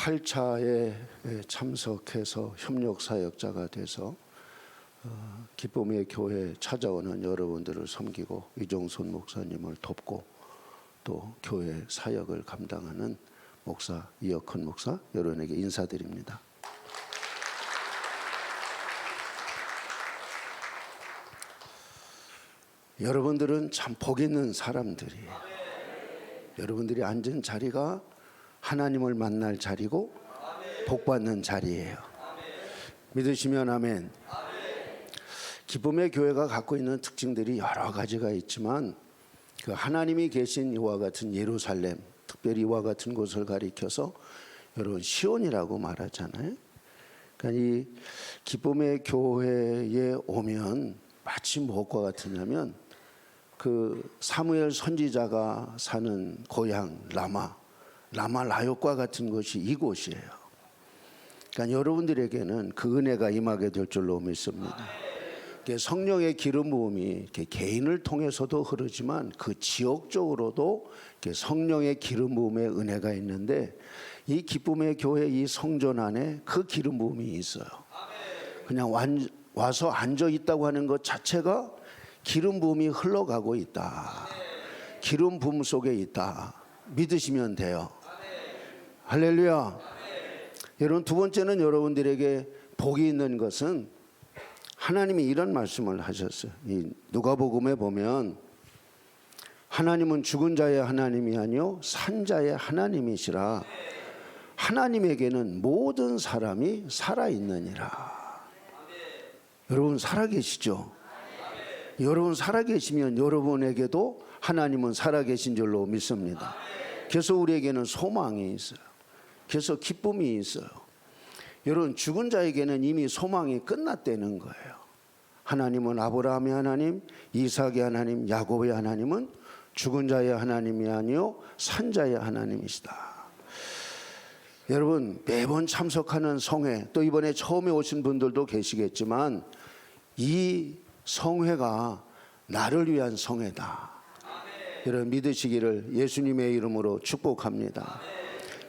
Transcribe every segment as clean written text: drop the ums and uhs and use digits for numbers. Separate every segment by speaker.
Speaker 1: 제8차에 참석해서 협력사역자가 돼서 기쁨의 교회에 찾아오는 여러분들을 섬기고 이종손 목사님을 돕고 또 교회 사역을 감당하는 목사 이혁헌 목사 여러분에게 인사드립니다. 여러분들은 참 복 있는 사람들이에요. 여러분들이 앉은 자리가 하나님을 만날 자리고 복받는 자리예요. 믿으시면 아멘. 기쁨의 교회가 갖고 있는 특징들이 여러 가지가 있지만 그 하나님이 계신 이와 같은 예루살렘, 특별히 이와 같은 곳을 가리켜서 여러분 시온이라고 말하잖아요. 그러니까 이 기쁨의 교회에 오면 마치 무엇과 같으냐면 그 사무엘 선지자가 사는 고향 라마 라욕과 같은 것이 이곳이에요. 그러니까 여러분들에게는 그 은혜가 임하게 될 줄로 믿습니다. 성령의 기름 부음이 개인을 통해서도 흐르지만 그 지역적으로도 성령의 기름 부음의 은혜가 있는데 이 기쁨의 교회 이 성전 안에 그 기름 부음이 있어요. 그냥 와서 앉아 있다고 하는 것 자체가 기름 부음이 흘러가고 있다. 기름 부음 속에 있다. 믿으시면 돼요. 할렐루야. 여러분, 두 번째는 여러분들에게 복이 있는 것은 하나님이 이런 말씀을 하셨어요. 이 누가복음에 보면 하나님은 죽은 자의 하나님이 아니요 산 자의 하나님이시라. 하나님에게는 모든 사람이 살아있느니라. 여러분 살아계시죠? 여러분 살아계시면 여러분에게도 하나님은 살아계신 줄로 믿습니다. 그래서 우리에게는 소망이 있어요. 그래서 기쁨이 있어요. 여러분 죽은 자에게는 이미 소망이 끝났다는 거예요. 하나님은 아브라함의 하나님, 이삭의 하나님, 야곱의 하나님은 죽은 자의 하나님이 아니요 산 자의 하나님이시다. 여러분 매번 참석하는 성회, 또 이번에 처음에 오신 분들도 계시겠지만 이 성회가 나를 위한 성회다. 여러분 믿으시기를 예수님의 이름으로 축복합니다.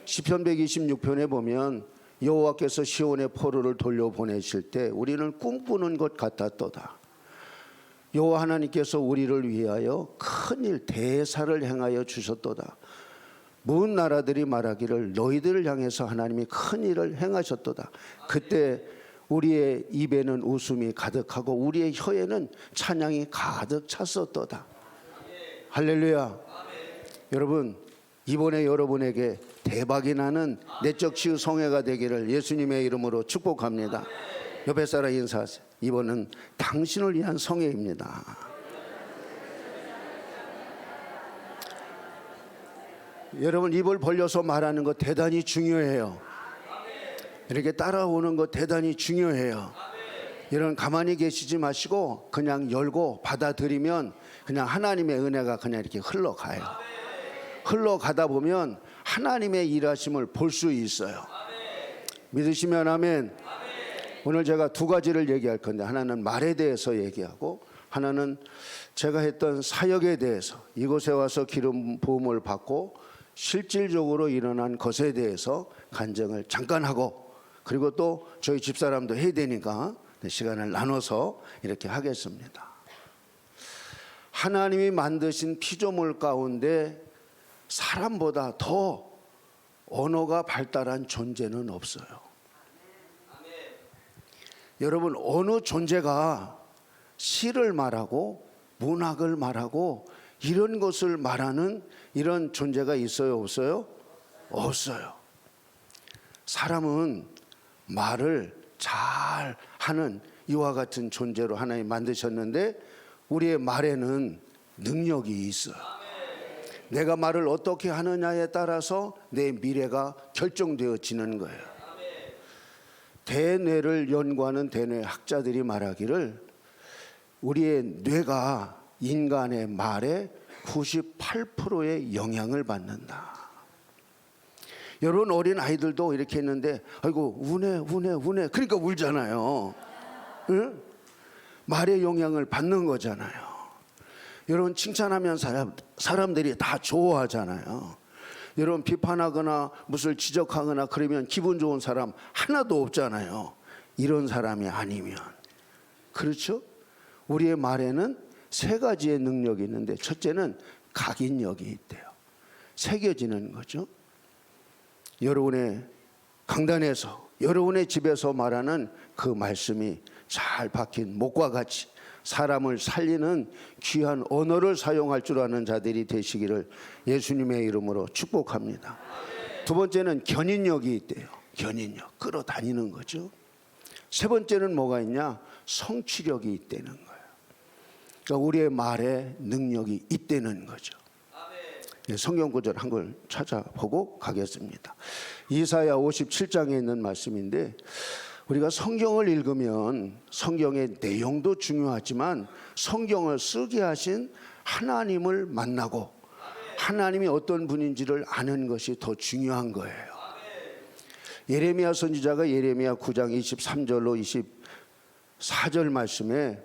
Speaker 1: 시편 126편에 보면 여호와께서 시온의 포로를 돌려보내실 때 우리는 꿈꾸는 것 같았도다. 여호와 하나님께서 우리를 위하여 큰일 대사를 행하여 주셨도다. 모든 나라들이 말하기를 너희들을 향해서 하나님이 큰일을 행하셨도다. 그때 우리의 입에는 웃음이 가득하고 우리의 혀에는 찬양이 가득 찼었도다. 할렐루야. 여러분 이번에 여러분에게 대박이 나는 내적 치유 성회가 되기를 예수님의 이름으로 축복합니다. 옆에 사람 인사하세요. 이번은 당신을 위한 성회입니다. 여러분 입을 벌려서 말하는 거 대단히 중요해요. 이렇게 따라오는 거 대단히 중요해요. 여러분 가만히 계시지 마시고 그냥 열고 받아들이면 그냥 하나님의 은혜가 그냥 이렇게 흘러가요. 흘러가다 보면 하나님의 일하심을 볼 수 있어요. 믿으시면 아멘. 오늘 제가 두 가지를 얘기할 건데 하나는 말에 대해서 얘기하고 하나는 제가 했던 사역에 대해서 이곳에 와서 기름 부음을 받고 실질적으로 일어난 것에 대해서 간증을 잠깐 하고 그리고 또 저희 집사람도 해야 되니까 시간을 나눠서 이렇게 하겠습니다. 하나님이 만드신 피조물 가운데 사람보다 더 언어가 발달한 존재는 없어요. 여러분 어느 존재가 시를 말하고 문학을 말하고 이런 것을 말하는 이런 존재가 있어요? 없어요? 없어요. 사람은 말을 잘 하는 이와 같은 존재로 하나님 만드셨는데 우리의 말에는 능력이 있어요. 내가 말을 어떻게 하느냐에 따라서 내 미래가 결정되어지는 거예요. 대뇌를 연구하는 대뇌 학자들이 말하기를 우리의 뇌가 인간의 말에 98%의 영향을 받는다. 여러분 어린 아이들도 이렇게 했는데 아이고 우네 그러니까 울잖아요. 응? 말의 영향을 받는 거잖아요. 여러분 칭찬하면 사람들이 다 좋아하잖아요. 여러분 비판하거나 무엇을 지적하거나 그러면 기분 좋은 사람 하나도 없잖아요. 이런 사람이 아니면. 그렇죠? 우리의 말에는 세 가지의 능력이 있는데 첫째는 각인력이 있대요. 새겨지는 거죠. 여러분의 강단에서 여러분의 집에서 말하는 그 말씀이 잘 박힌 목과 같이 사람을 살리는 귀한 언어를 사용할 줄 아는 자들이 되시기를 예수님의 이름으로 축복합니다. 두 번째는 견인력이 있대요. 견인력, 끌어다니는 거죠. 세 번째는 뭐가 있냐? 성취력이 있다는 거예요. 그러니까 우리의 말에 능력이 있다는 거죠. 성경 구절 한 걸 찾아보고 가겠습니다. 이사야 57장에 있는 말씀인데 우리가 성경을 읽으면 성경의 내용도 중요하지만 성경을 쓰게 하신 하나님을 만나고 하나님이 어떤 분인지를 아는 것이 더 중요한 거예요. 예레미야 선지자가 예레미야 9장 23절로 24절 말씀에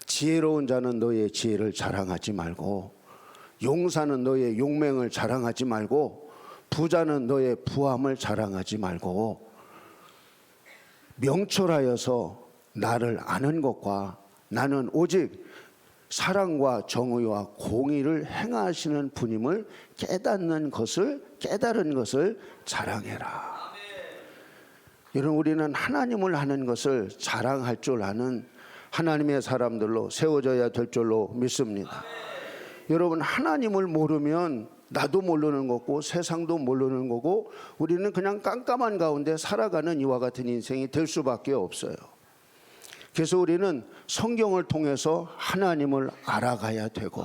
Speaker 1: 지혜로운 자는 너의 지혜를 자랑하지 말고 용사는 너의 용맹을 자랑하지 말고 부자는 너의 부함을 자랑하지 말고 명철하여서 나를 아는 것과 나는 오직 사랑과 정의와 공의를 행하시는 분임을 깨닫는 것을 깨달은 것을 자랑해라. 여러분 우리는 하나님을 아는 것을 자랑할 줄 아는 하나님의 사람들로 세워져야 될 줄로 믿습니다. 여러분 하나님을 모르면 나도 모르는 거고 세상도 모르는 거고 우리는 그냥 깜깜한 가운데 살아가는 이와 같은 인생이 될 수밖에 없어요. 그래서 우리는 성경을 통해서 하나님을 알아가야 되고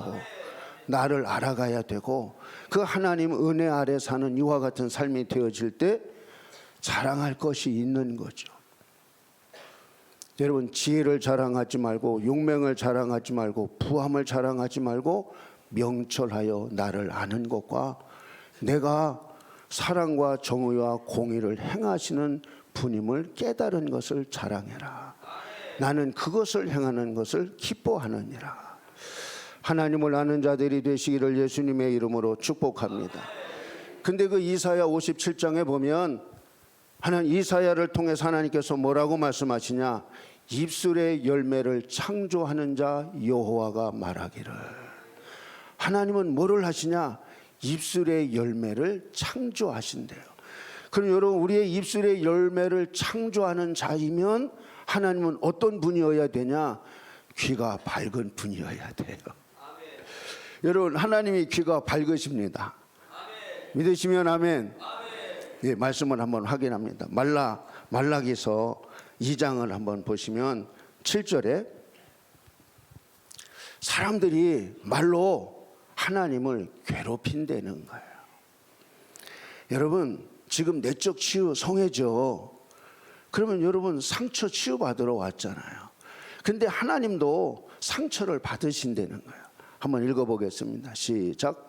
Speaker 1: 나를 알아가야 되고 그 하나님 은혜 아래 사는 이와 같은 삶이 되어질 때 자랑할 것이 있는 거죠. 여러분 지혜를 자랑하지 말고 용맹을 자랑하지 말고 부함을 자랑하지 말고 명철하여 나를 아는 것과 내가 사랑과 정의와 공의를 행하시는 분임을 깨달은 것을 자랑해라. 나는 그것을 행하는 것을 기뻐하느니라. 하나님을 아는 자들이 되시기를 예수님의 이름으로 축복합니다. 근데 그 이사야 57장에 보면 하나님 이사야를 통해서 하나님께서 뭐라고 말씀하시냐? 입술의 열매를 창조하는 자 여호와가 말하기를. 하나님은 뭐를 하시냐? 입술의 열매를 창조하신대요. 그럼 여러분 우리의 입술의 열매를 창조하는 자이면 하나님은 어떤 분이어야 되냐? 귀가 밝은 분이어야 돼요. 아멘. 여러분 하나님이 귀가 밝으십니다. 아멘. 믿으시면 아멘. 아멘. 예, 말씀을 한번 확인합니다. 말라기서 2장을 한번 보시면 7절에 사람들이 말로 하나님을 괴롭힌다는 거예요. 여러분 지금 내적 치유 성해죠. 그러면 여러분 상처 치유받으러 왔잖아요. 근데 하나님도 상처를 받으신다는 거예요. 한번 읽어보겠습니다. 시작.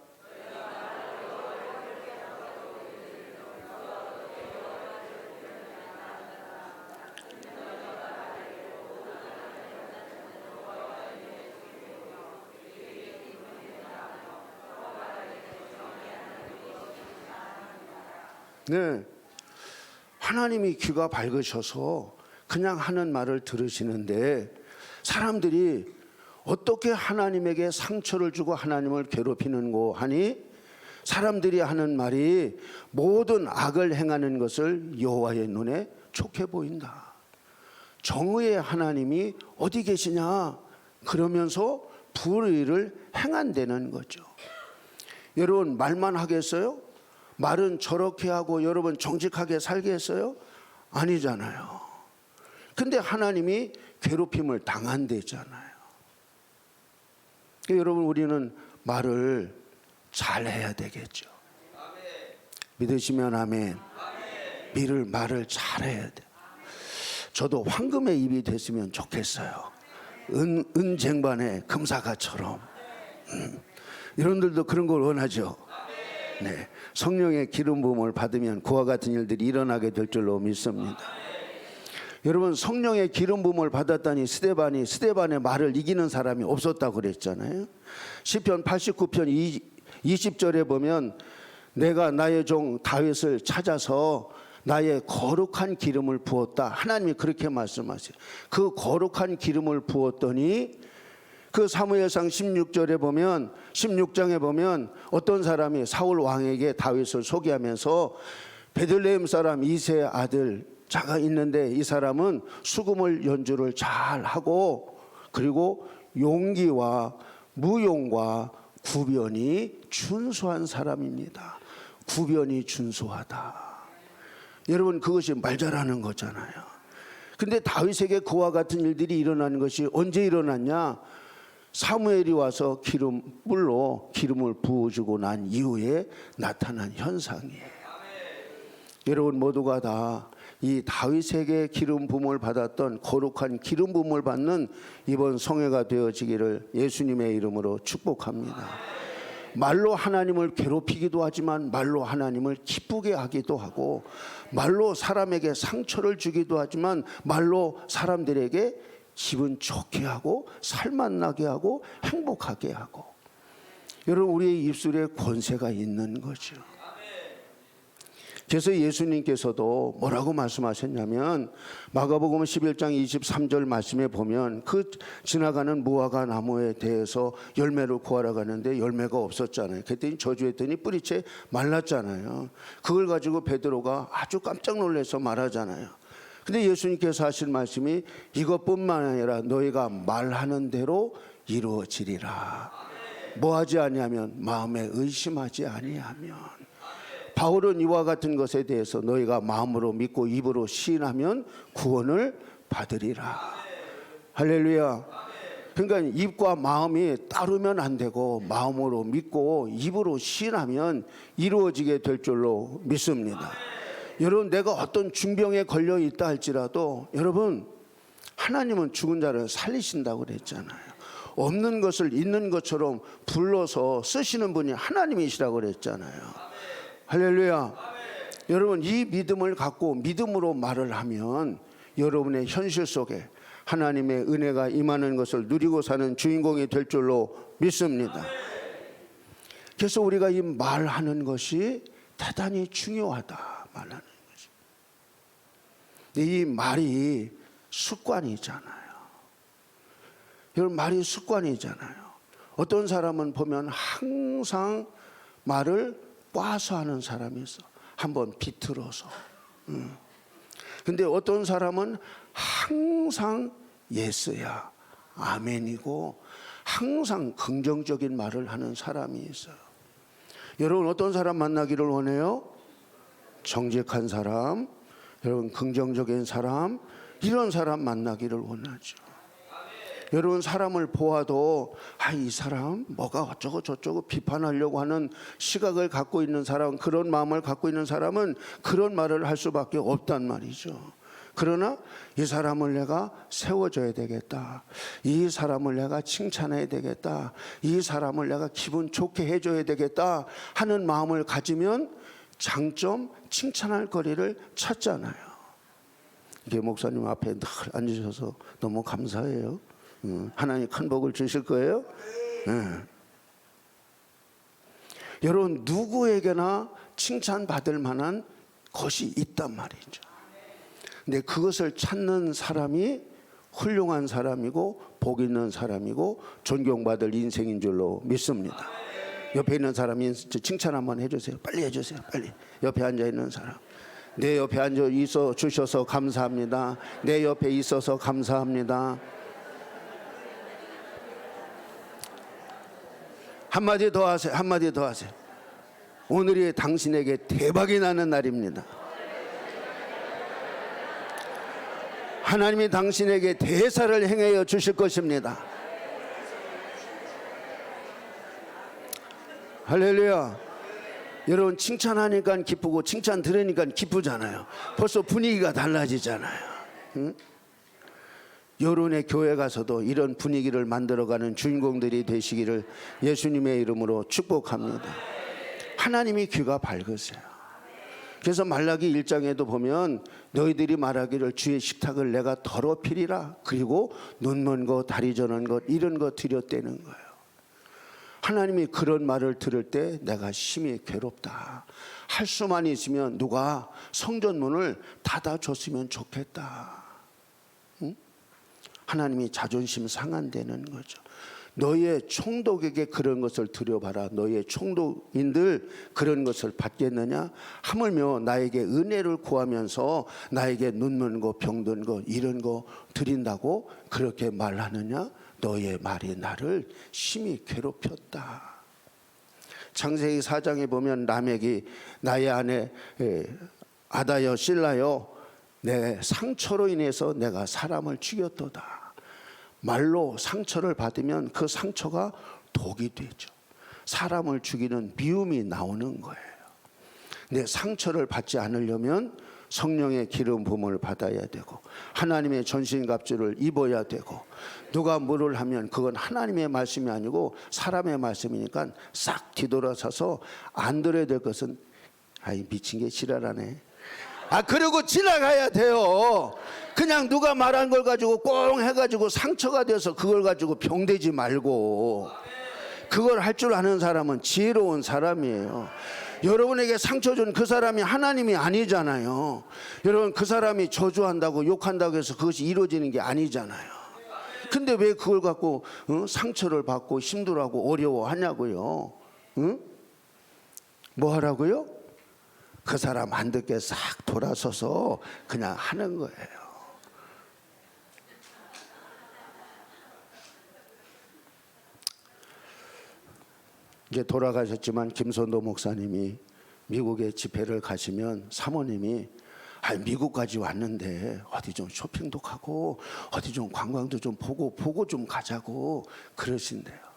Speaker 1: 네, 하나님이 귀가 밝으셔서 그냥 하는 말을 들으시는데 사람들이 어떻게 하나님에게 상처를 주고 하나님을 괴롭히는고 하니 사람들이 하는 말이 모든 악을 행하는 것을 여호와의 눈에 좋게 보인다. 정의의 하나님이 어디 계시냐 그러면서 불의를 행한다는 거죠. 여러분 말만 하겠어요? 말은 저렇게 하고 여러분 정직하게 살겠어요? 아니잖아요. 근데 하나님이 괴롭힘을 당한대잖아요. 그러니까 여러분 우리는 말을 잘해야 되겠죠. 믿으시면 아멘. 말을 잘해야 돼. 저도 황금의 입이 됐으면 좋겠어요. 은쟁반의 금사가처럼. 여러분들도 그런 걸 원하죠. 네, 성령의 기름 부음을 받으면 그와 같은 일들이 일어나게 될 줄로 믿습니다. 여러분 성령의 기름 부음을 받았다니 스데반의 말을 이기는 사람이 없었다고 그랬잖아요. 시편 89편 20절에 보면 내가 나의 종 다윗을 찾아서 나의 거룩한 기름을 부었다. 하나님이 그렇게 말씀하세요. 그 거룩한 기름을 부었더니 그 사무엘상 16절에 보면 16장에 보면 어떤 사람이 사울 왕에게 다윗을 소개하면서 베들레헴 사람 이새의 아들 자가 있는데 이 사람은 수금을 연주를 잘 하고 그리고 용기와 무용과 구변이 준수한 사람입니다. 구변이 준수하다. 여러분 그것이 말 잘하는 거잖아요. 근데 다윗에게 그와 같은 일들이 일어나는 것이 언제 일어났냐? 사무엘이 와서 뿔로 기름을 부어주고 난 이후에 나타난 현상이에요. 여러분 모두가 다 이 다윗에게 기름 부음을 받았던 거룩한 기름 부음을 받는 이번 성회가 되어지기를 예수님의 이름으로 축복합니다. 말로 하나님을 괴롭히기도 하지만 말로 하나님을 기쁘게 하기도 하고 말로 사람에게 상처를 주기도 하지만 말로 사람들에게 기분 좋게 하고 살맛나게 하고 행복하게 하고 여러분 우리의 입술에 권세가 있는 거죠. 그래서 예수님께서도 뭐라고 말씀하셨냐면 마가복음 11장 23절 말씀에 보면 그 지나가는 무화과 나무에 대해서 열매를 구하러 가는데 열매가 없었잖아요. 그랬더니 저주했더니 뿌리채 말랐잖아요. 그걸 가지고 베드로가 아주 깜짝 놀라서 말하잖아요. 근데 예수님께서 하신 말씀이 이것뿐만 아니라 너희가 말하는 대로 이루어지리라. 뭐하지 아니하면 마음에 의심하지 아니하면. 바울은 이와 같은 것에 대해서 너희가 마음으로 믿고 입으로 시인하면 구원을 받으리라. 할렐루야. 그러니까 입과 마음이 따르면 안 되고 마음으로 믿고 입으로 시인하면 이루어지게 될 줄로 믿습니다. 여러분 내가 어떤 중병에 걸려 있다 할지라도 여러분 하나님은 죽은 자를 살리신다고 그랬잖아요. 없는 것을 있는 것처럼 불러서 쓰시는 분이 하나님이시라고 그랬잖아요. 할렐루야. 여러분 이 믿음을 갖고 믿음으로 말을 하면 여러분의 현실 속에 하나님의 은혜가 임하는 것을 누리고 사는 주인공이 될 줄로 믿습니다. 그래서 우리가 이 말하는 것이 대단히 중요하다. 말하는 것이. 이 말이 습관이잖아요. 여러분 말이 습관이잖아요. 어떤 사람은 보면 항상 말을 꽈서 하는 사람이 있어. 한번 비틀어서. 근데 어떤 사람은 항상 예스야 아멘이고 항상 긍정적인 말을 하는 사람이 있어요. 여러분 어떤 사람 만나기를 원해요? 정직한 사람, 여러분 긍정적인 사람, 이런 사람 만나기를 원하죠. 여러분 사람을 보아도 이 사람 뭐가 어쩌고 저쩌고 비판하려고 하는 시각을 갖고 있는 사람, 그런 마음을 갖고 있는 사람은 그런 말을 할 수밖에 없단 말이죠. 그러나 이 사람을 내가 세워줘야 되겠다, 이 사람을 내가 칭찬해야 되겠다, 이 사람을 내가 기분 좋게 해줘야 되겠다 하는 마음을 가지면 장점, 칭찬할 거리를 찾잖아요. 이게 목사님 앞에 늘 앉으셔서 너무 감사해요. 하나님 큰 복을 주실 거예요. 여러분 누구에게나 칭찬받을 만한 것이 있단 말이죠. 근데 그것을 찾는 사람이 훌륭한 사람이고 복 있는 사람이고 존경받을 인생인 줄로 믿습니다. 옆에 있는 사람이 칭찬 한번 해주세요. 빨리 해주세요. 빨리. 옆에 앉아있는 사람, 내 옆에 앉아 있어 주셔서 감사합니다. 내 옆에 있어서 감사합니다. 한마디 더 하세요. 한마디 더 하세요. 오늘이 당신에게 대박이 나는 날입니다. 하나님이 당신에게 대사를 행하여 주실 것입니다. 할렐루야. 여러분 칭찬하니까 기쁘고 칭찬 들으니까 기쁘잖아요. 벌써 분위기가 달라지잖아요. 여론의 교회 가서도 이런 분위기를 만들어가는 주인공들이 되시기를 예수님의 이름으로 축복합니다. 하나님이 귀가 밝으세요. 그래서 말라기 1장에도 보면 너희들이 말하기를 주의 식탁을 내가 더럽히리라, 그리고 눈 먼 것 다리 저는 것 이런 것 드렸다는 거예요. 하나님이 그런 말을 들을 때 내가 심히 괴롭다. 할 수만 있으면 누가 성전문을 닫아줬으면 좋겠다. 응? 하나님이 자존심 상한다는 거죠. 너의 총독에게 그런 것을 드려봐라. 너의 총독인들 그런 것을 받겠느냐? 하물며 나에게 은혜를 구하면서 나에게 눈먼 거 병든 거 이런 거 드린다고 그렇게 말하느냐? 너의 말이 나를 심히 괴롭혔다. 창세기 4장에 보면 라멕이 나의 아내 아다여 실라여 내 상처로 인해서 내가 사람을 죽였도다. 말로 상처를 받으면 그 상처가 독이 되죠. 사람을 죽이는 미움이 나오는 거예요. 내 상처를 받지 않으려면 성령의 기름 부음을 받아야 되고 하나님의 전신갑주를 입어야 되고 누가 뭐를 하면 그건 하나님의 말씀이 아니고 사람의 말씀이니까 싹 뒤돌아서서 안 들어야 될 것은 아이 미친 게 지랄하네. 그리고 지나가야 돼요. 그냥 누가 말한 걸 가지고 꽁 해가지고 상처가 돼서 그걸 가지고 병되지 말고 그걸 할 줄 아는 사람은 지혜로운 사람이에요. 여러분에게 상처 준 그 사람이 하나님이 아니잖아요. 여러분 그 사람이 저주한다고 욕한다고 해서 그것이 이루어지는 게 아니잖아요. 근데 왜 그걸 갖고 상처를 받고 힘들어하고 어려워하냐고요. 응? 뭐 하라고요? 그 사람 안 듣게 싹 돌아서서 그냥 하는 거예요. 이제 돌아가셨지만 김선도 목사님이 미국에 집회를 가시면 사모님이 미국까지 왔는데 어디 좀 쇼핑도 가고 어디 좀 관광도 좀 보고 좀 가자고 그러신대요.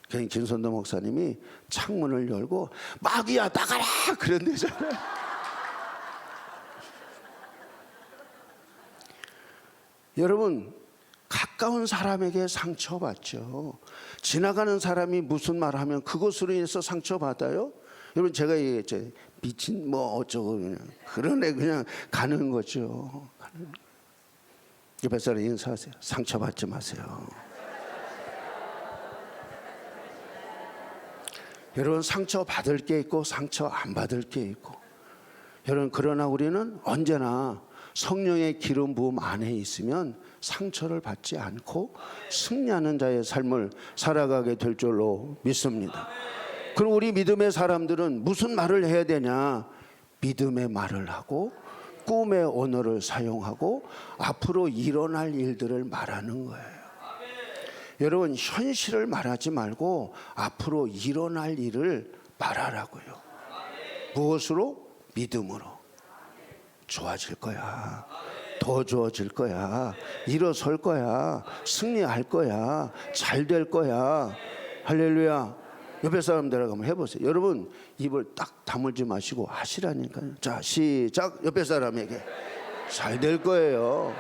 Speaker 1: 그냥 김선도 목사님이 창문을 열고 마귀야 나가라 그런대잖아요. 여러분 가까운 사람에게 상처받죠. 지나가는 사람이 무슨 말 하면 그것으로 인해서 상처받아요. 여러분 제가 얘기했죠. 미친 뭐 어쩌고 그냥 그런 애 그냥 가는 거죠. 옆에 사람 인사하세요. 상처받지 마세요. 여러분 상처 받을 게 있고 상처 안 받을 게 있고 여러분 그러나 우리는 언제나 성령의 기름 부음 안에 있으면 상처를 받지 않고 승리하는 자의 삶을 살아가게 될 줄로 믿습니다. 그리고 우리 믿음의 사람들은 무슨 말을 해야 되냐? 믿음의 말을 하고 꿈의 언어를 사용하고 앞으로 일어날 일들을 말하는 거예요. 여러분 현실을 말하지 말고 앞으로 일어날 일을 말하라고요. 무엇으로? 믿음으로. 좋아질 거야. 더 좋아질 거야. 일어설 거야. 승리할 거야. 잘 될 거야. 할렐루야. 옆에 사람들하고 한번 해보세요. 여러분 입을 딱 다물지 마시고 하시라니까요. 자 시작. 옆에 사람에게 잘 될 거예요.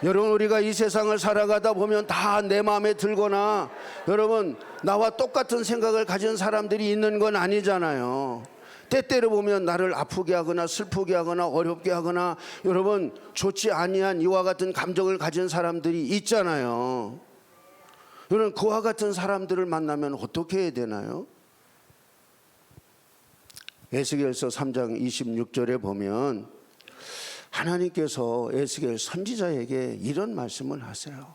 Speaker 1: 여러분 우리가 이 세상을 살아가다 보면 다 내 마음에 들거나 여러분 나와 똑같은 생각을 가진 사람들이 있는 건 아니잖아요. 때때로 보면 나를 아프게 하거나 슬프게 하거나 어렵게 하거나 여러분 좋지 아니한 이와 같은 감정을 가진 사람들이 있잖아요. 여러분 그와 같은 사람들을 만나면 어떻게 해야 되나요? 에스겔서 3장 26절에 보면 하나님께서 에스겔 선지자에게 이런 말씀을 하세요.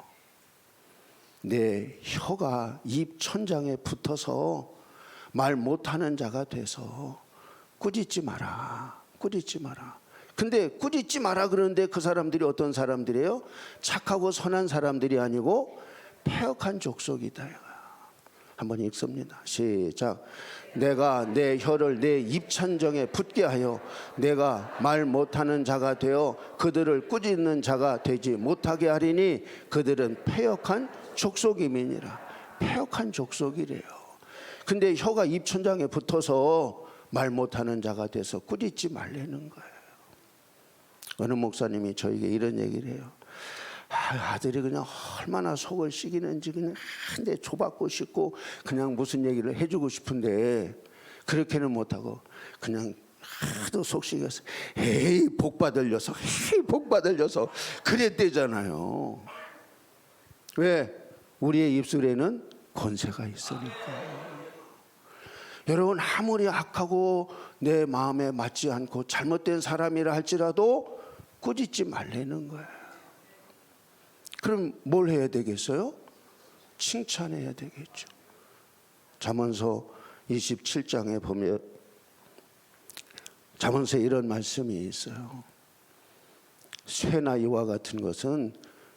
Speaker 1: 내 혀가 입 천장에 붙어서 말 못하는 자가 돼서 꾸짖지 마라. 꾸짖지 마라. 근데 꾸짖지 마라 그러는데 그 사람들이 어떤 사람들이에요? 착하고 선한 사람들이 아니고 패역한 족속이다. 한번 읽습니다. 시작. 내가 내 혀를 내 입천정에 붙게 하여 내가 말 못하는 자가 되어 그들을 꾸짖는 자가 되지 못하게 하리니 그들은 패역한 족속임이니라. 패역한 족속이래요. 근데 혀가 입천장에 붙어서 말 못하는 자가 돼서 꾸짖지 말라는 거예요. 어느 목사님이 저에게 이런 얘기를 해요. 아들이 그냥 얼마나 속을 썩이는지 그냥 한 대 줘받고 싶고 그냥 무슨 얘기를 해주고 싶은데 그렇게는 못하고 그냥 하도 속식해서 에이 복 받을 녀석, 에이 복 받을 녀석 그랬대잖아요. 왜? 우리의 입술에는 권세가 있으니까. 여러분 아무리 악하고 내 마음에 맞지 않고 잘못된 사람이라 할지라도 꾸짖지 말라는 거예요. 그럼 뭘 해야 되겠어요? 칭찬해야 되겠죠. 잠언서 27장에 보면 잠언서에 이런 말씀이 있어요. 쇠나 이와 같은 것은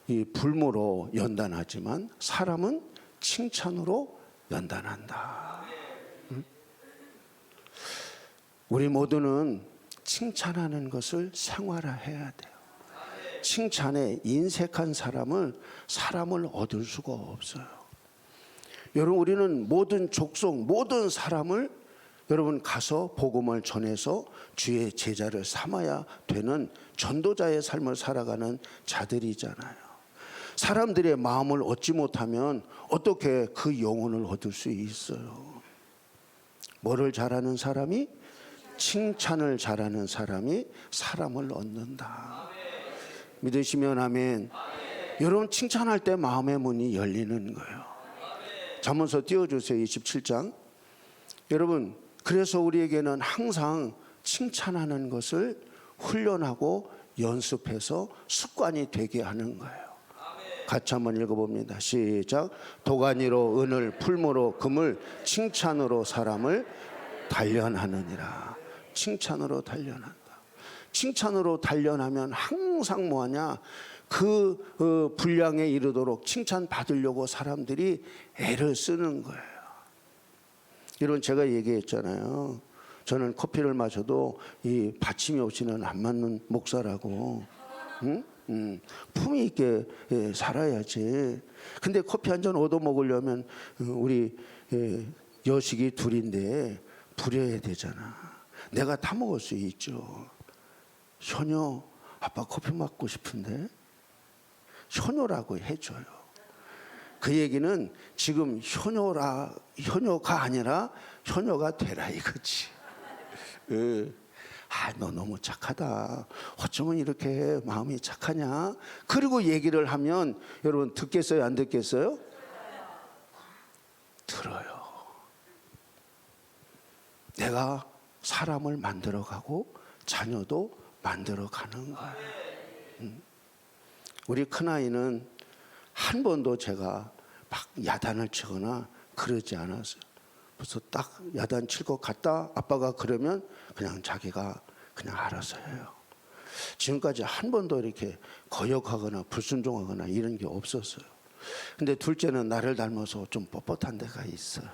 Speaker 1: 이 불모로 연단하지만 사람은 칭찬으로 연단한다. 우리 모두는 칭찬하는 것을 생활화해야 돼요. 칭찬에 인색한 사람을 얻을 수가 없어요. 여러분 우리는 모든 족속 모든 사람을 여러분 가서 복음을 전해서 주의 제자를 삼아야 되는 전도자의 삶을 살아가는 자들이잖아요. 사람들의 마음을 얻지 못하면 어떻게 그 영혼을 얻을 수 있어요? 뭐를 잘하는 사람이? 칭찬을 잘하는 사람이 사람을 얻는다. 믿으시면 아멘. 여러분 칭찬할 때 마음의 문이 열리는 거예요. 잠언서 띄워주세요. 27장. 여러분 그래서 우리에게는 항상 칭찬하는 것을 훈련하고 연습해서 습관이 되게 하는 거예요. 같이 한번 읽어봅니다. 시작. 도가니로 은을, 풀무로 금을, 칭찬으로 사람을 단련하느니라. 칭찬으로 단련한다. 칭찬으로 단련하면 항상 뭐하냐? 그 분량에 이르도록 칭찬 받으려고 사람들이 애를 쓰는 거예요. 이런 제가 얘기했잖아요. 저는 커피를 마셔도 이 받침이 없이는 안 맞는 목사라고. 응? 품위 있게 살아야지. 근데 커피 한 잔 얻어 먹으려면 우리 여식이 둘인데 부려야 되잖아. 내가 다 먹을 수 있죠. 현효, 아빠 커피 먹고 싶은데 현효라고 해줘요. 그 얘기는 지금 현효가 아니라 현효가 되라 이거지. 너 너무 착하다. 어쩌면 이렇게 마음이 착하냐? 그리고 얘기를 하면 여러분 듣겠어요? 안 듣겠어요? 들어요. 내가 사람을 만들어가고 자녀도 만들어가는 거예요. 우리 큰아이는 한 번도 제가 막 야단을 치거나 그러지 않았어요. 그래서 딱 야단 칠 것 같다 아빠가 그러면 그냥 자기가 그냥 알아서 해요. 지금까지 한 번도 이렇게 거역하거나 불순종하거나 이런 게 없었어요. 근데 둘째는 나를 닮아서 좀 뻣뻣한 데가 있어요.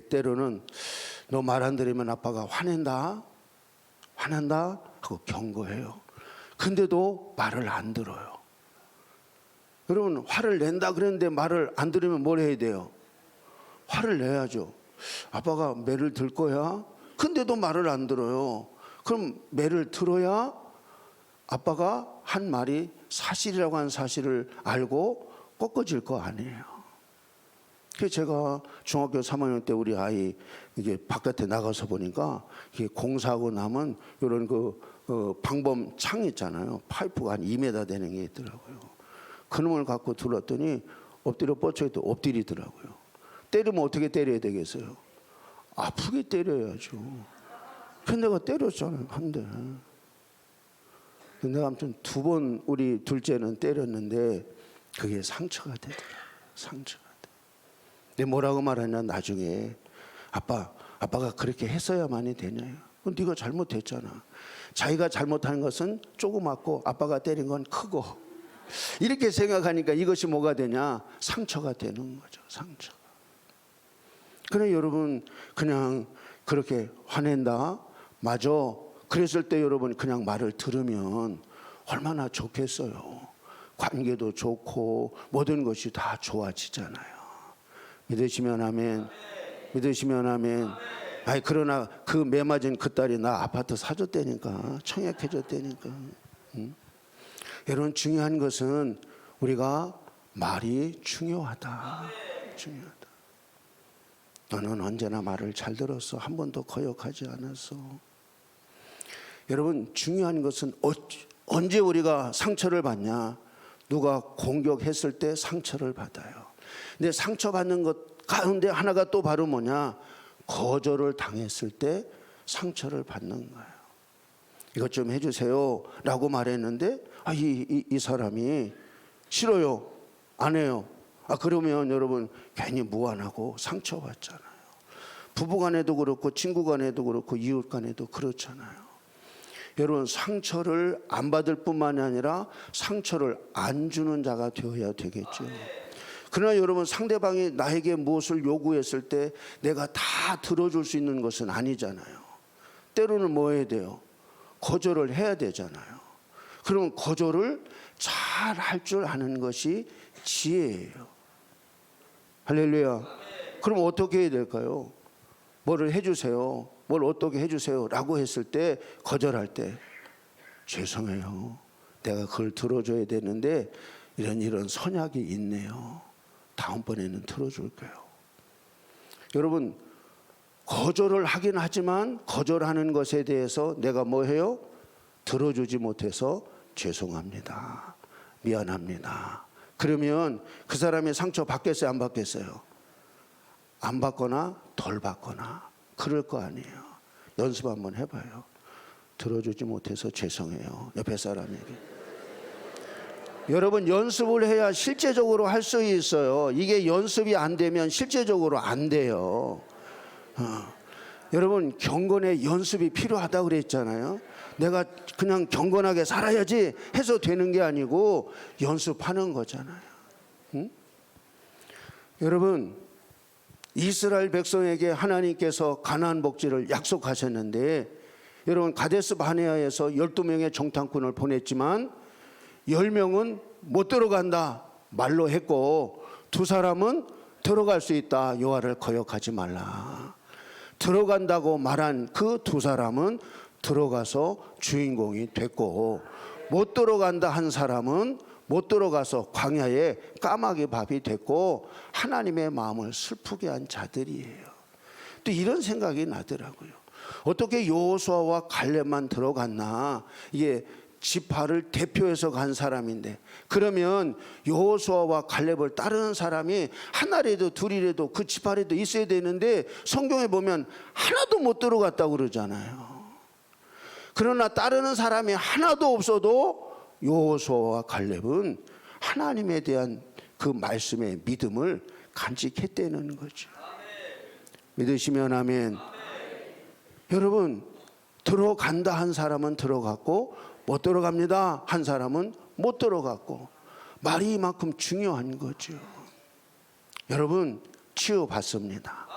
Speaker 1: 때로는 너 말 안 들으면 아빠가 화낸다 하고 경고해요. 근데도 말을 안 들어요. 여러분 화를 낸다 그랬는데 말을 안 들으면 뭘 해야 돼요? 화를 내야죠. 아빠가 매를 들 거야? 근데도 말을 안 들어요. 그럼 매를 들어야 아빠가 한 말이 사실이라고 하는 사실을 알고 꺾어질 거 아니에요. 그래서 제가 중학교 3학년 때 우리 아이 이게 바깥에 나가서 보니까 이게 공사하고 나면 이런 방범 창 있잖아요. 파이프가 한 2m 되는 게 있더라고요. 그놈을 갖고 들었더니 엎드려 뻗쳐도 엎드리더라고요. 때리면 어떻게 때려야 되겠어요? 아프게 때려야죠. 근데 내가 때렸잖아요, 한 대. 내가 아무튼 2번 우리 둘째는 때렸는데 그게 상처가 되더라고요. 상처가 돼. 근데 뭐라고 말하냐 나중에 아빠가 그렇게 했어야만이 되냐요. 네가 잘못했잖아. 자기가 잘못한 것은 조그맣고 아빠가 때린 건 크고 이렇게 생각하니까 이것이 뭐가 되냐? 상처가 되는 거죠. 상처가. 그래 여러분 그냥 그렇게 화낸다? 맞아. 그랬을 때 여러분 그냥 말을 들으면 얼마나 좋겠어요. 관계도 좋고 모든 것이 다 좋아지잖아요. 믿으시면 아멘. 믿으시면 아멘. 아니 그러나 그 매 맞은 그 딸이 나 아파트 사줬다니까. 청약해줬다니까. 여러분 중요한 것은 우리가 말이 중요하다. 중요하다. 너는 언제나 말을 잘 들었어. 한 번도 거역하지 않았어. 여러분, 중요한 것은 언제 우리가 상처를 받냐? 누가 공격했을 때 상처를 받아요. 근데 상처받는 것 가운데 하나가 또 바로 뭐냐? 거절을 당했을 때 상처를 받는 거예요. 이것 좀 해주세요 라고 말했는데 이 사람이 싫어요, 안 해요. 그러면 여러분 괜히 무안하고 상처받잖아요. 부부간에도 그렇고 친구간에도 그렇고 이웃간에도 그렇잖아요. 여러분, 상처를 안 받을 뿐만이 아니라 상처를 안 주는 자가 되어야 되겠죠. 그러나 여러분, 상대방이 나에게 무엇을 요구했을 때 내가 다 들어줄 수 있는 것은 아니잖아요. 때로는 뭐 해야 돼요? 거절을 해야 되잖아요. 그러면 거절을 잘 할 줄 아는 것이 지혜예요. 할렐루야. 그럼 어떻게 해야 될까요? 뭐를 해주세요, 뭘 어떻게 해주세요 라고 했을 때, 거절할 때 죄송해요, 내가 그걸 들어줘야 되는데 이런 선약이 있네요, 다음번에는 들어줄게요. 여러분, 거절을 하긴 하지만 거절하는 것에 대해서 내가 뭐 해요? 들어주지 못해서 죄송합니다, 미안합니다. 그러면 그 사람의 상처 받겠어요, 안 받겠어요? 안 받거나 덜 받거나 그럴 거 아니에요. 연습 한번 해봐요. 들어주지 못해서 죄송해요, 옆에 사람에게. 여러분, 연습을 해야 실제적으로 할 수 있어요. 이게 연습이 안 되면 실제적으로 안 돼요. 여러분, 경건의 연습이 필요하다고 그랬잖아요. 내가 그냥 경건하게 살아야지 해서 되는 게 아니고 연습하는 거잖아요. 응? 여러분, 이스라엘 백성에게 하나님께서 가나안 복지를 약속하셨는데, 여러분, 가데스 바네아에서 12명의 정탐꾼을 보냈지만 10명은 못 들어간다 말로 했고, 2사람은 들어갈 수 있다, 여호와를 거역하지 말라. 들어간다고 말한 그 2사람은 들어가서 주인공이 됐고, 못 들어간다 한 사람은 못 들어가서 광야에 까마귀 밥이 됐고 하나님의 마음을 슬프게 한 자들이에요. 또 이런 생각이 나더라고요. 어떻게 여호수아와 갈렙만 들어갔나? 이게 지파를 대표해서 간 사람인데, 그러면 여호수아와 갈렙을 따르는 사람이 하나라도 둘이라도 그 지파라도 있어야 되는데 성경에 보면 하나도 못 들어갔다고 그러잖아요. 그러나 따르는 사람이 하나도 없어도 여호수아와 갈렙은 하나님에 대한 그 말씀의 믿음을 간직했다는 거죠. 믿으시면 아멘. 여러분, 들어간다 한 사람은 들어갔고 못 들어갑니다 한 사람은 못 들어갔고, 말이 이만큼 중요한 거죠. 여러분, 치유받습니다.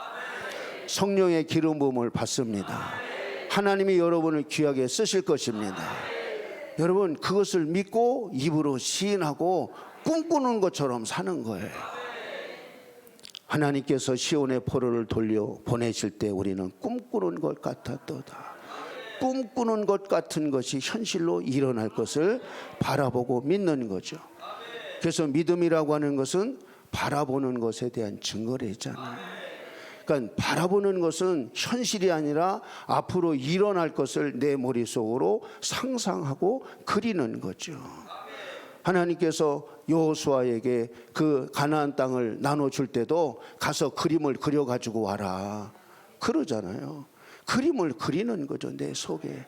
Speaker 1: 성령의 기름 부음을 받습니다. 하나님이 여러분을 귀하게 쓰실 것입니다. 여러분, 그것을 믿고 입으로 시인하고 꿈꾸는 것처럼 사는 거예요. 하나님께서 시온의 포로를 돌려 보내실 때 우리는 꿈꾸는 것 같았도다. 꿈꾸는 것 같은 것이 현실로 일어날 것을 바라보고 믿는 거죠. 그래서 믿음이라고 하는 것은 바라보는 것에 대한 증거래잖아요. 그러니까 바라보는 것은 현실이 아니라 앞으로 일어날 것을 내 머릿속으로 상상하고 그리는 거죠. 하나님께서 여호수아에게 그 가나안 땅을 나눠줄 때도 가서 그림을 그려가지고 와라 그러잖아요. 그림을 그리는 거죠, 내 속에.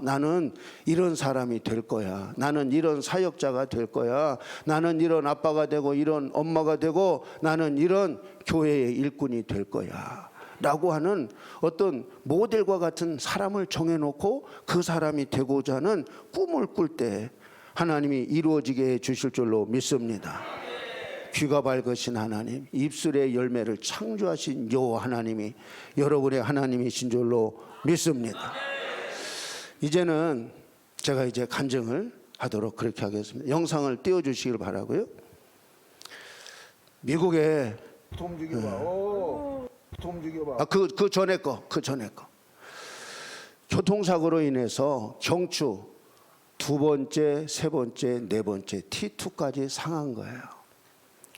Speaker 1: 나는 이런 사람이 될 거야. 나는 이런 사역자가 될 거야. 나는 이런 아빠가 되고 이런 엄마가 되고 나는 이런 교회의 일꾼이 될 거야 라고 하는 어떤 모델과 같은 사람을 정해놓고 그 사람이 되고자 하는 꿈을 꿀 때 하나님이 이루어지게 해 주실 줄로 믿습니다. 귀가 밝으신 하나님, 입술의 열매를 창조하신 여호와 하나님이 여러분의 하나님이신 줄로 믿습니다. 이제는 제가 이제 간증을 하도록 그렇게 하겠습니다. 영상을 띄워주시길 바라고요. 미국에 그 전에 거 교통사고로 인해서 경추 2번째, 3번째, 4번째 T2까지 상한 거예요.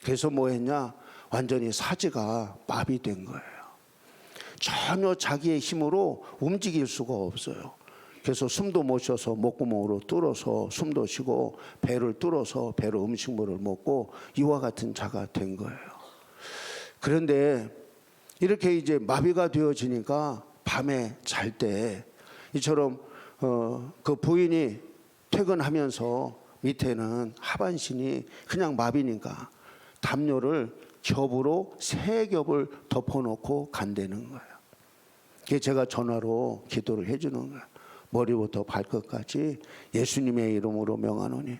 Speaker 1: 그래서 뭐 했냐? 완전히 사지가 마비된 거예요. 전혀 자기의 힘으로 움직일 수가 없어요. 그래서 숨도 못 쉬어서 목구멍으로 뚫어서 숨도 쉬고 배를 뚫어서 배로 음식물을 먹고 이와 같은 자가 된 거예요. 그런데 이렇게 이제 마비가 되어지니까 밤에 잘 때 이처럼 그 부인이 퇴근하면서 밑에는 하반신이 그냥 마비니까 담요를 겹으로 3겹을 덮어놓고 간다는 거예요. 그게 제가 전화로 기도를 해주는 거예요. 머리부터 발끝까지 예수님의 이름으로 명하노니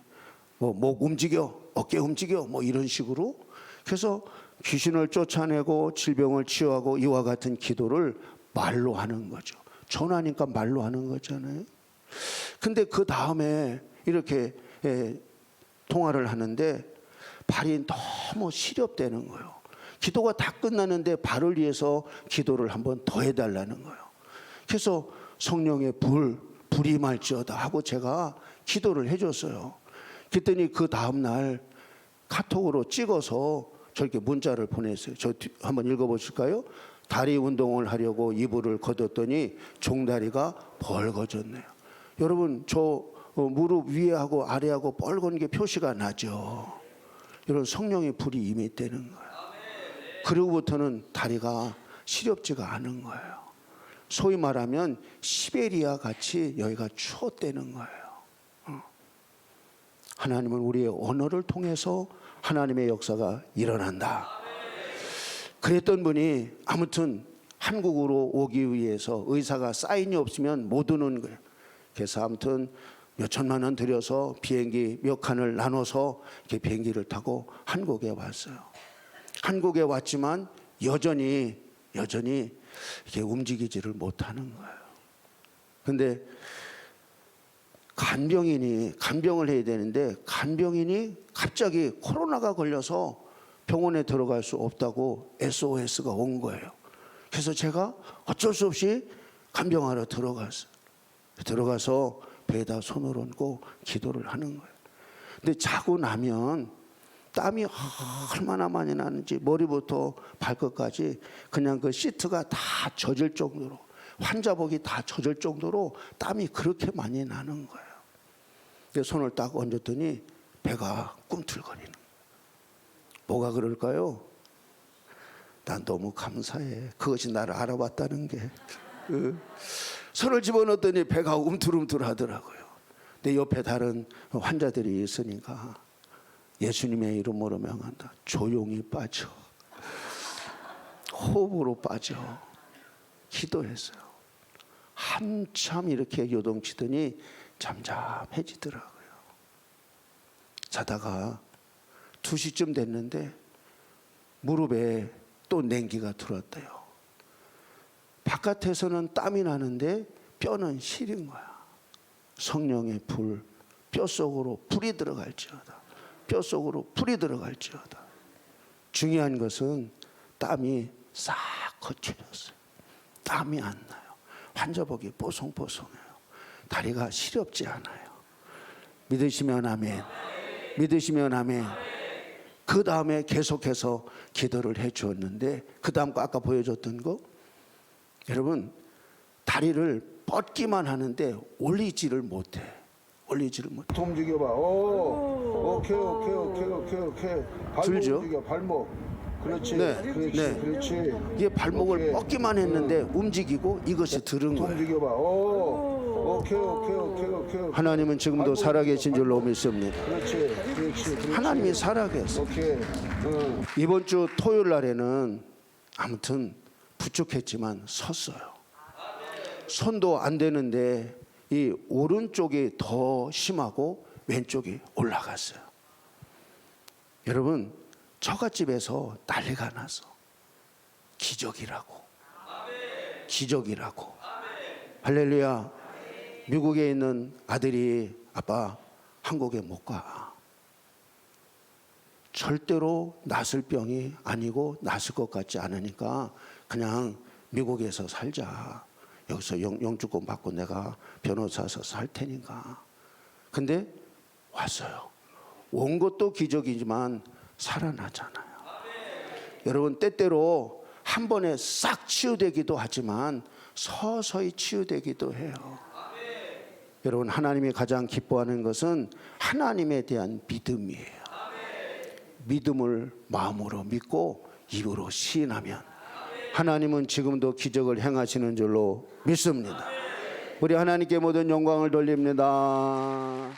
Speaker 1: 목 움직여, 어깨 움직여, 이런 식으로. 그래서 귀신을 쫓아내고 질병을 치유하고 이와 같은 기도를 말로 하는 거죠. 전화니까 말로 하는 거잖아요. 근데 그 다음에 이렇게 통화를 하는데 발이 너무 시렵되는 거예요. 기도가 다 끝나는데 발을 위해서 기도를 한번 더 해달라는 거예요. 그래서 성령의 불이 임할지어다 하고 제가 기도를 해줬어요. 그랬더니 그 다음날 카톡으로 찍어서 저렇게 문자를 보냈어요. 저 한번 읽어보실까요? 다리 운동을 하려고 이불을 걷었더니 종다리가 벌거졌네요. 여러분, 저 무릎 위에하고 아래하고 뻘건 게 표시가 나죠. 이런 성령의 불이 임했다는 거예요. 그리고부터는 다리가 시렵지가 않은 거예요. 소위 말하면 시베리아 같이 여기가 추웠다는 거예요. 하나님은 우리의 언어를 통해서 하나님의 역사가 일어난다. 그랬던 분이 아무튼 한국으로 오기 위해서 의사가 사인이 없으면 못 오는 거예요. 그래서 아무튼 몇 천만 원 들여서 비행기 몇 칸을 나눠서 이렇게 비행기를 타고 한국에 왔어요. 한국에 왔지만 여전히 이렇게 움직이지를 못하는 거예요. 근데 간병을 해야 되는데 간병인이 갑자기 코로나가 걸려서 병원에 들어갈 수 없다고 SOS가 온 거예요. 그래서 제가 어쩔 수 없이 간병하러 들어갔어요. 들어가서 배에다 손을 얹고 기도를 하는 거예요. 근데 자고 나면 땀이 얼마나 많이 나는지 머리부터 발끝까지 그냥 그 시트가 다 젖을 정도로, 환자복이 다 젖을 정도로 땀이 그렇게 많이 나는 거예요. 근데 손을 딱 얹었더니 배가 꿈틀거리는 거예요. 뭐가 그럴까요? 난 너무 감사해. 그것이 나를 알아봤다는 게. 손을 집어넣었더니 배가 움틀움틀 하더라고요. 내 옆에 다른 환자들이 있으니까 예수님의 이름으로 명한다. 조용히 빠져. 호흡으로 빠져. 기도했어요. 한참 이렇게 요동치더니 잠잠해지더라고요. 자다가 2시쯤 됐는데 무릎에 또 냉기가 들어왔대요. 바깥에서는 땀이 나는데 뼈는 시린 거야. 성령의 불, 뼛속으로 불이 들어갈지어다. 뼛속으로 불이 들어갈지어다. 중요한 것은 땀이 싹 거칠었어요. 땀이 안 나요. 환자복이 뽀송뽀송해요. 다리가 시렵지 않아요. 믿으시면 아멘. 믿으시면 아멘. 그 다음에 계속해서 기도를 해 주었는데 그 다음 거 아까 보여줬던 거 여러분 다리를 뻗기만 하는데 올리지를 못해.
Speaker 2: 움직여봐. 오케이. 발목
Speaker 1: 들죠?
Speaker 2: 움직여. 발목. 그렇지.
Speaker 1: 네,
Speaker 2: 그렇지.
Speaker 1: 네.
Speaker 2: 그렇지.
Speaker 1: 이게 발목을
Speaker 2: 오케이.
Speaker 1: 뻗기만 했는데 움직이고 이것이 들은 거예요.
Speaker 2: 움직여봐. 오케이.
Speaker 1: 하나님은 지금도 살아계신 줄로 믿습니다.
Speaker 2: 그렇지.
Speaker 1: 하나님이 살아계세요.
Speaker 2: 오케이.
Speaker 1: 이번 주 토요일 날에는 아무튼 부축했지만 섰어요. 손도 안 되는데 이 오른쪽이 더 심하고 왼쪽이 올라갔어요. 여러분 처갓집에서 난리가 나서 기적이라고. 할렐루야. 미국에 있는 아들이 아빠 한국에 못 가. 절대로 낫을 병이 아니고 낫을 것 같지 않으니까 그냥 미국에서 살자. 여기서 영주권 받고 내가 변호사서 살 테니까. 근데 왔어요. 온 것도 기적이지만 살아나잖아요. 여러분 때때로 한 번에 싹 치유되기도 하지만 서서히 치유되기도 해요. 여러분 하나님이 가장 기뻐하는 것은 하나님에 대한 믿음이에요. 믿음을 마음으로 믿고 입으로 시인하면 하나님은 지금도 기적을 행하시는 줄로 믿습니다. 우리 하나님께 모든 영광을 돌립니다.